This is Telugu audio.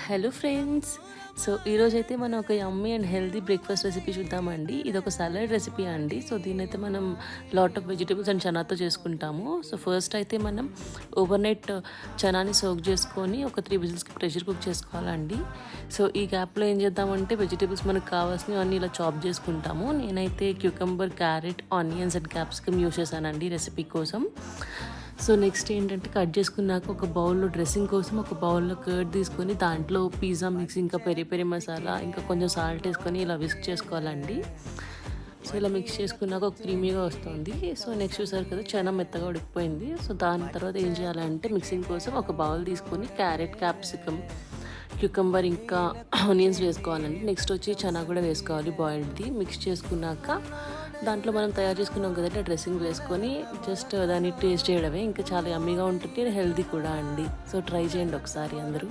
Hello friends. సో ఈరోజైతే మనం ఒక యమ్మీ అండ్ హెల్తీ బ్రేక్ఫాస్ట్ రెసిపీ చూద్దామండి. ఇది ఒక సలాడ్ రెసిపీ అండి. సో దీన్నైతే మనం లాట్ ఆఫ్ వెజిటేబుల్స్ అండ్ చనాతో చేసుకుంటాము. సో ఫస్ట్ అయితే మనం ఓవర్ నైట్ చనాని సోక్ చేసుకొని ఒక 3 విజిల్స్కి ప్రెషర్ కుక్ చేసుకోవాలండి. సో ఈ గ్యాప్లో ఏం చేద్దామంటే వెజిటేబుల్స్ మనకు కావాల్సినవి అన్నీ ఇలా చాప్ చేసుకుంటాము. నేనైతే cucumber, carrot, onions and capsicum use చేశానండి రెసిపీ కోసం. సో నెక్స్ట్ ఏంటంటే కట్ చేసుకున్నాక ఒక బౌల్లో డ్రెస్సింగ్ కోసం ఒక బౌల్లో కర్డ్ తీసుకొని దాంట్లో పిజ్జా మిక్స్, ఇంకా పెరి పెరి మసాలా, ఇంకా కొంచెం సాల్ట్ వేసుకొని ఇలా విస్క్ చేసుకోవాలండి. సో ఇలా మిక్స్ చేసుకున్నాక ఒక క్రీమీగా వస్తుంది. సో నెక్స్ట్ చూసారు కదా చాలా మెత్తగా ఉడికిపోయింది. సో దాని తర్వాత ఏం చేయాలంటే మిక్సింగ్ కోసం ఒక బౌల్ తీసుకొని క్యారెట్, క్యాప్సికమ్, క్యూకంబర్ ఇంకా ఆనియన్స్ వేసుకోవాలండి. నెక్స్ట్ వచ్చి చనా కూడా వేసుకోవాలి బాయిల్డ్ది. మిక్స్ చేసుకున్నాక దాంట్లో మనం తయారు చేసుకున్నాం కదండి డ్రెస్సింగ్ వేసుకొని జస్ట్ దాన్ని టేస్ట్ చేయడమే. ఇంకా చాలా యమ్మీగా ఉంటుంది, హెల్తీ కూడా అండి. సో ట్రై చేయండి ఒకసారి అందరూ.